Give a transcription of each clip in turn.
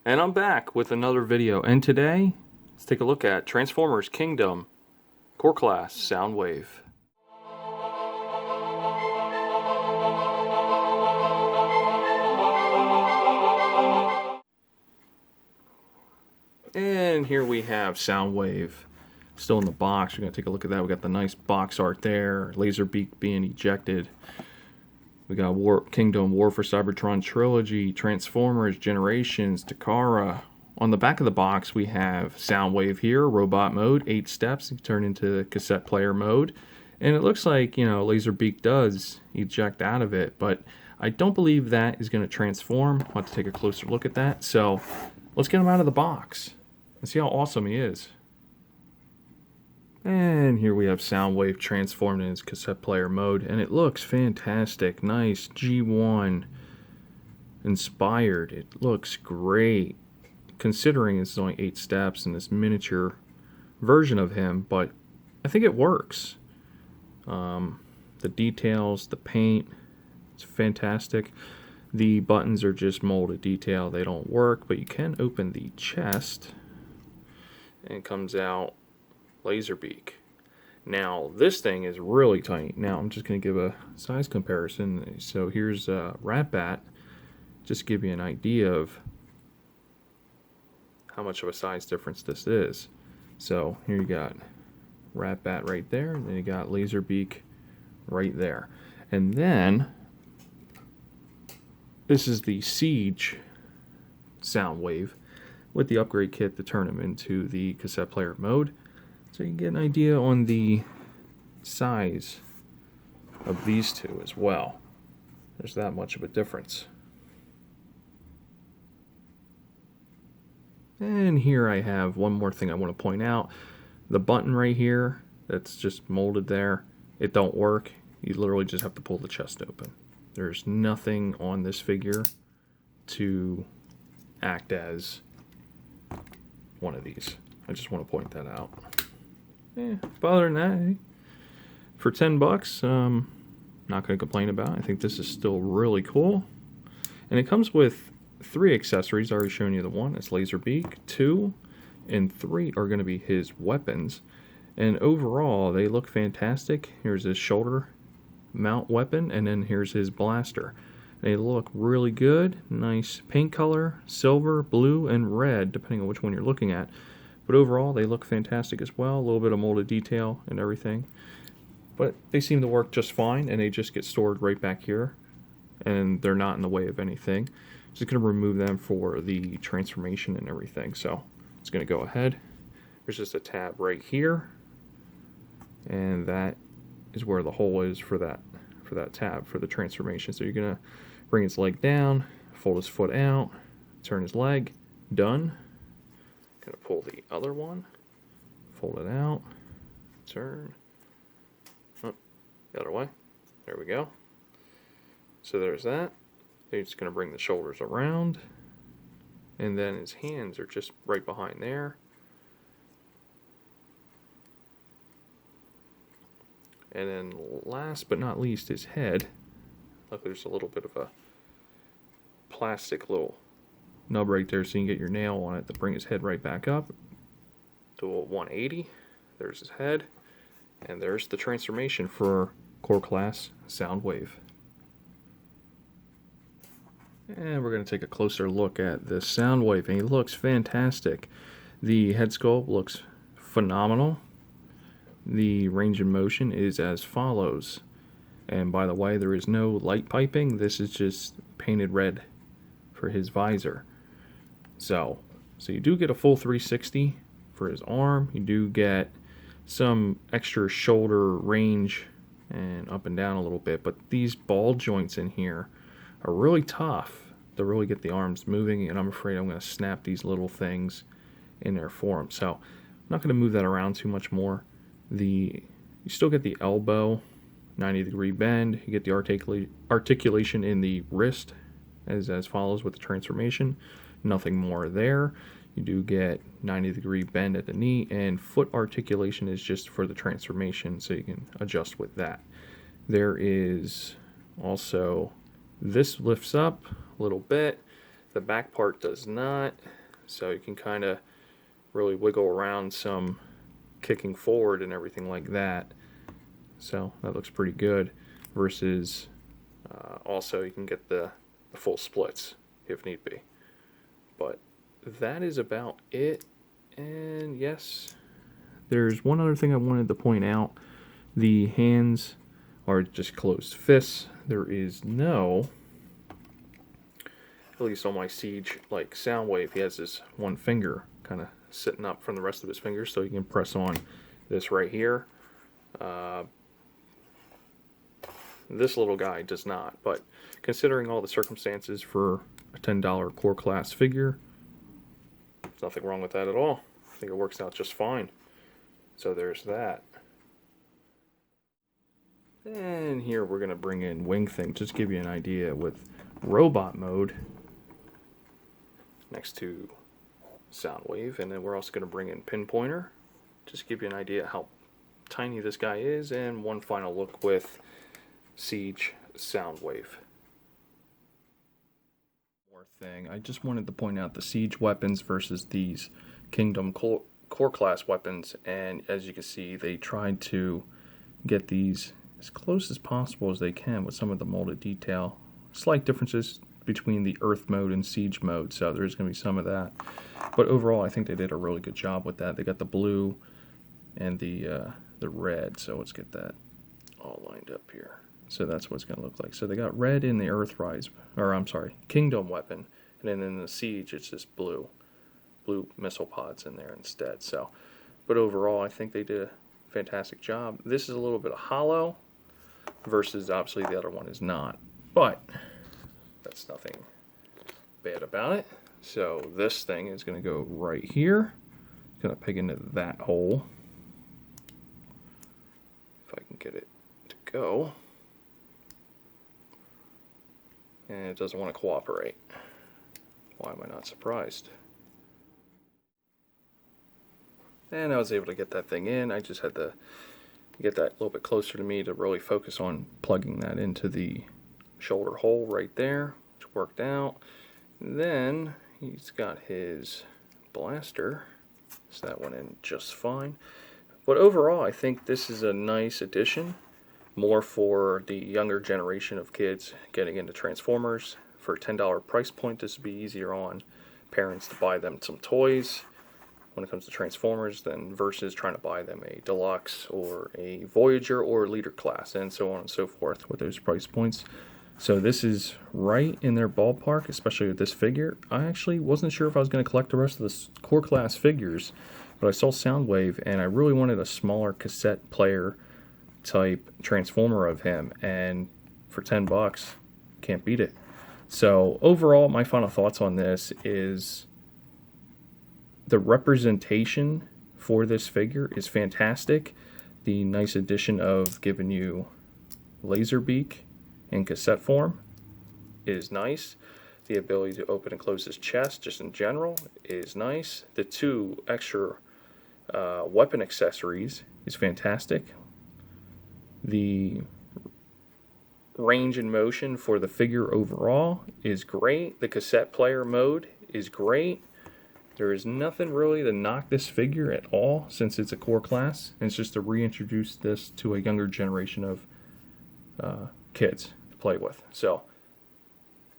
And I'm back with another video, and today let's take a look at Transformers Kingdom Core Class Soundwave. And here we have Soundwave still in the box. We're going to take a look at that. We got the nice box art there, Laserbeak being ejected. We got Kingdom, War for Cybertron Trilogy, Transformers, Generations, Takara. On the back of the box, we have Soundwave here, robot mode, 8 steps, you turn into cassette player mode. And it looks like, Laserbeak does eject out of it, but I don't believe that is going to transform. I'll have to take a closer look at that. So let's get him out of the box and see how awesome he is. And here we have Soundwave transformed in his cassette player mode, and it looks fantastic. Nice G1 inspired. It looks great, considering it's only 8 steps in this miniature version of him, but I think it works. The details, the paint, it's fantastic. The buttons are just molded detail. They don't work, but you can open the chest, and it comes out Laserbeak. Now this thing is really tiny. Now I'm just going to give a size comparison. So here's Ratbat, just to give you an idea of how much of a size difference this is. So here you got Ratbat right there, and then you got Laserbeak right there. And then this is the Siege Soundwave with the upgrade kit to turn him into the cassette player mode. So you can get an idea on the size of these two as well. There's that much of a difference. And here I have one more thing I want to point out. The button right here that's just molded there, it don't work. You literally just have to pull the chest open. There's nothing on this figure to act as one of these. I just want to point that out. But other than that, for $10, not going to complain about it. I think this is still really cool. And it comes with 3 accessories. I already shown you the one. It's Laserbeak. 2 and 3 are going to be his weapons. And overall, they look fantastic. Here's his shoulder mount weapon, and then here's his blaster. They look really good. Nice paint color, silver, blue, and red, depending on which one you're looking at. But overall, they look fantastic as well. A little bit of molded detail and everything. But they seem to work just fine, and they just get stored right back here. And they're not in the way of anything. Just going to remove them for the transformation and everything. So it's going to go ahead. There's just a tab right here. And that is where the hole is for that tab, for the transformation. So you're going to bring his leg down, fold his foot out, turn his leg, done. Gonna pull the other one, fold it out, turn, the other way, there we go. So there's that. Then you're just gonna bring the shoulders around, and then his hands are just right behind there. And then last but not least, his head. Look, there's a little bit of a plastic little nub right there, so you can get your nail on it to bring his head right back up to a 180. There's his head, and there's the transformation for Core Class Soundwave. And we're going to take a closer look at the Soundwave, and he looks fantastic. The head sculpt looks phenomenal. The range of motion is as follows. And by the way, there is no light piping. This is just painted red for his visor. So you do get a full 360 for his arm. You do get some extra shoulder range and up and down a little bit, but these ball joints in here are really tough to really get the arms moving, and I'm afraid I'm going to snap these little things in there for him. So I'm not going to move that around too much more. You still get the elbow 90-degree bend. You get the articulation in the wrist as follows with the transformation. Nothing more there. You do get 90-degree bend at the knee, and foot articulation is just for the transformation, so you can adjust with that. There is also, this lifts up a little bit. The back part does not, so you can kind of really wiggle around some kicking forward and everything like that. So that looks pretty good. Versus also you can get the full splits if need be. But that is about it. And yes, there's one other thing I wanted to point out. The hands are just closed fists. There is no, at least on my Siege like Soundwave, he has this one finger kind of sitting up from the rest of his fingers, so you can press on this right here. This little guy does not, but considering all the circumstances for a $10 core class figure, there's nothing wrong with that at all. I think it works out just fine. So there's that. And here we're going to bring in Wing Thing, just to give you an idea with robot mode next to Soundwave. And then we're also going to bring in Pinpointer, just to give you an idea how tiny this guy is. And one final look with Siege Soundwave. More thing, I just wanted to point out the Siege weapons versus these Kingdom core class weapons, and as you can see, they tried to get these as close as possible as they can with some of the molded detail. Slight differences between the Earth mode and Siege mode, so there's going to be some of that. But overall, I think they did a really good job with that. They got the blue and the red, so let's get that all lined up here. So that's what it's going to look like. So they got red in the Earthrise, or I'm sorry, Kingdom weapon, and then in the Siege, it's just blue missile pods in there instead. So, but overall, I think they did a fantastic job. This is a little bit of hollow versus obviously the other one is not, but that's nothing bad about it. So this thing is going to go right here. It's going to peg into that hole. If I can get it to go. And it doesn't want to cooperate. Why am I not surprised? And I was able to get that thing in. I just had to get that a little bit closer to me to really focus on plugging that into the shoulder hole right there, which worked out. And then he's got his blaster, so that went in just fine. But overall, I think this is a nice addition, more for the younger generation of kids getting into Transformers. For a $10 price point, this would be easier on parents to buy them some toys when it comes to Transformers than versus trying to buy them a Deluxe or a Voyager or Leader class and so on and so forth with those price points. So this is right in their ballpark, especially with this figure. I actually wasn't sure if I was going to collect the rest of the core class figures, but I saw Soundwave and I really wanted a smaller cassette player type Transformer of him, and for 10 bucks, can't beat it. So overall, my final thoughts on this is the representation for this figure is fantastic. The nice addition of giving you Laserbeak in cassette form is nice. The ability to open and close his chest just in general is nice. The two extra weapon accessories is fantastic. The range and motion for the figure overall is great. The cassette player mode is great. There is nothing really to knock this figure at all since it's a core class, and it's just to reintroduce this to a younger generation of kids to play with. So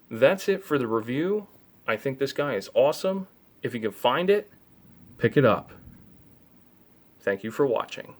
that's it for the review. I think this guy is awesome. If you can find it, pick it up. Thank you for watching.